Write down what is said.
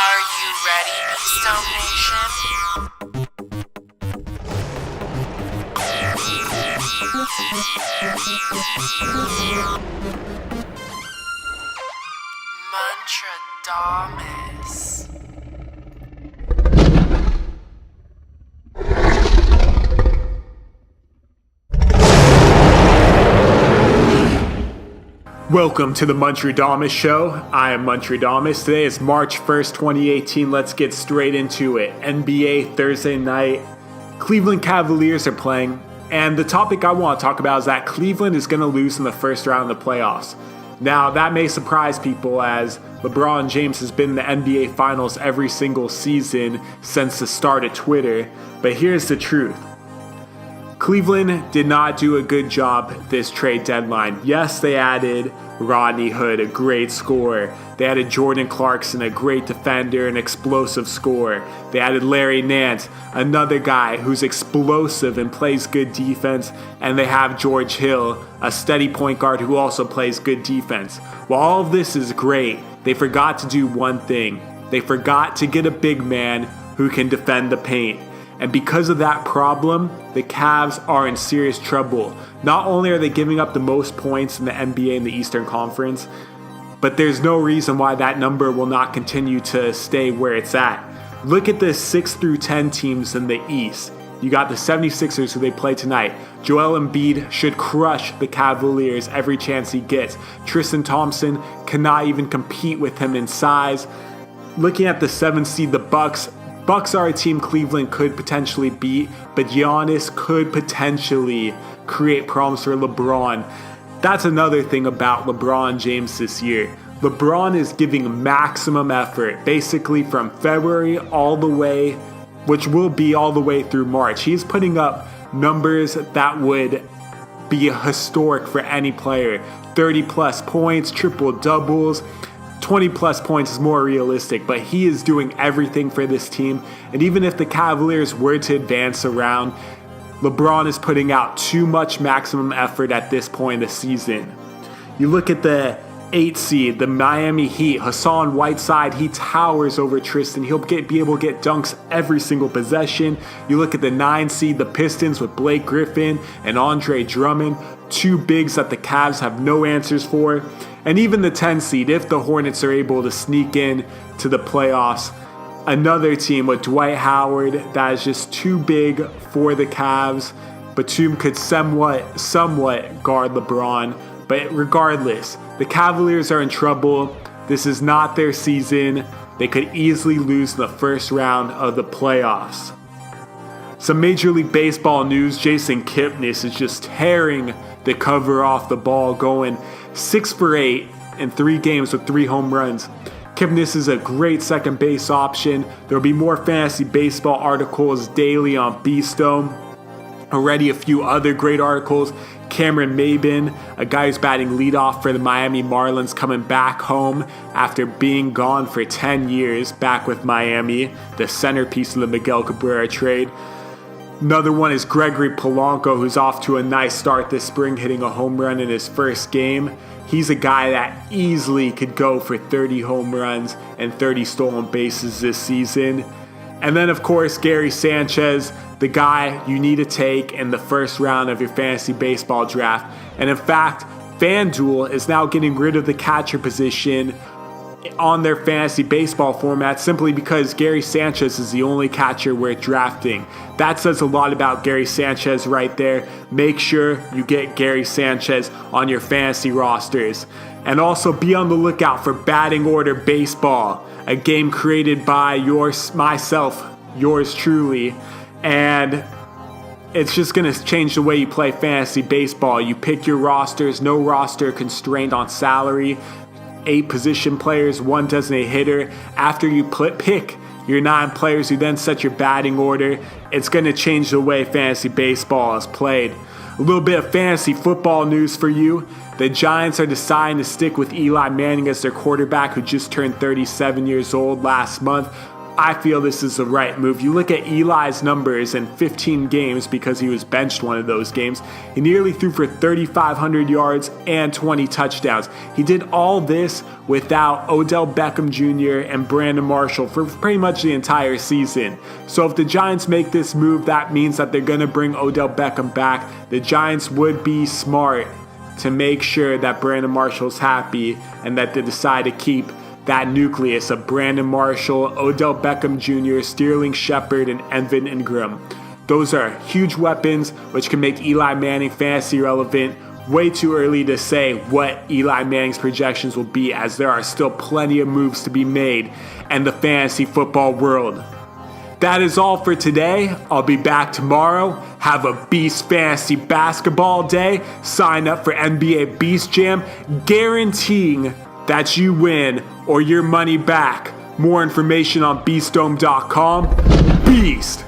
Are you ready, Keystone Nation? Muntradamus. Welcome to the Muntradamus Show. I am Muntradamus. Today is March 1st, 2018. Let's get straight into it. NBA Thursday night. Cleveland Cavaliers are playing. And the topic I want to talk about is that Cleveland is going to lose in the first round of the playoffs. Now, that may surprise people as LeBron James has been in the NBA Finals every single season since the start of Twitter. But here's the truth. Cleveland did not do a good job this trade deadline. Yes, they added Rodney Hood, a great scorer. They added Jordan Clarkson, a great defender, an explosive scorer. They added Larry Nance, another guy who's explosive and plays good defense. And they have George Hill, a steady point guard who also plays good defense. While all of this is great, they forgot to do one thing. They forgot to get a big man who can defend the paint. And because of that problem, the Cavs are in serious trouble. Not only are they giving up the most points in the NBA in the Eastern Conference, but there's no reason why that number will not continue to stay where it's at. Look at the 6 through 10 teams in the East. You got the 76ers who they play tonight. Joel Embiid should crush the Cavaliers every chance he gets. Tristan Thompson cannot even compete with him in size. Looking at the 7th seed, the Bucks are a team Cleveland could potentially beat, but Giannis could potentially create problems for LeBron. That's another thing about LeBron James this year. LeBron is giving maximum effort, basically from February all the way, which will be all the way through March. He's putting up numbers that would be historic for any player. 30 plus points, triple doubles. 20 plus points is more realistic, but he is doing everything for this team. And even if the Cavaliers were to advance around, LeBron is putting out too much maximum effort at this point in the season. You look at the 8 seed, the Miami Heat, Hassan Whiteside, he towers over Tristan. He'll be able to get dunks every single possession. You look at the 9 seed, the Pistons with Blake Griffin and Andre Drummond, two bigs that the Cavs have no answers for. And even the 10 seed, if the Hornets are able to sneak in to the playoffs, another team with Dwight Howard that is just too big for the Cavs. Batum could somewhat guard LeBron. But regardless, the Cavaliers are in trouble. This is not their season. They could easily lose in the first round of the playoffs. Some Major League Baseball news. Jason Kipnis is just tearing the cover off the ball, going 6 for 8 in 3 games with 3 home runs. Kipnis is a great second base option. There will be more fantasy baseball articles daily on Beastone. Already a few other great articles. Cameron Maybin, a guy who's batting leadoff for the Miami Marlins, coming back home after being gone for 10 years, back with Miami, the centerpiece of the Miguel Cabrera trade. Another one is Gregory Polanco, who's off to a nice start this spring, hitting a home run in his first game. He's a guy that easily could go for 30 home runs and 30 stolen bases this season. And then, of course, Gary Sanchez, the guy you need to take in the first round of your fantasy baseball draft. And in fact, FanDuel is now getting rid of the catcher position on their fantasy baseball format simply because Gary Sanchez is the only catcher worth drafting. That says a lot about Gary Sanchez right there. Make sure you get Gary Sanchez on your fantasy rosters. And also be on the lookout for Batting Order Baseball, a game created by myself, yours truly. And it's just going to change the way you play fantasy baseball. You pick your rosters, no roster constrained on salary. 8 position players, 1 designated hitter. After you pick your 9 players who then set your batting order, it's going to change the way fantasy baseball is played. A little bit of fantasy football news for you. The Giants are deciding to stick with Eli Manning as their quarterback, who just turned 37 years old last month. I feel this is the right move. You look at Eli's numbers in 15 games because he was benched one of those games. He nearly threw for 3,500 yards and 20 touchdowns. He did all this without Odell Beckham Jr. and Brandon Marshall for pretty much the entire season. So if the Giants make this move, that means that they're going to bring Odell Beckham back. The Giants would be smart to make sure that Brandon Marshall's happy and that they decide to keep that nucleus of Brandon Marshall, Odell Beckham Jr., Sterling Shepard, and Evan Ingram. Those are huge weapons which can make Eli Manning fantasy relevant. Way too early to say what Eli Manning's projections will be, as there are still plenty of moves to be made in the fantasy football world. That is all for today. I'll be back tomorrow. Have a Beast Fantasy Basketball Day. Sign up for NBA Beast Jam, guaranteeing that you win or your money back. More information on beastdome.com. Beast!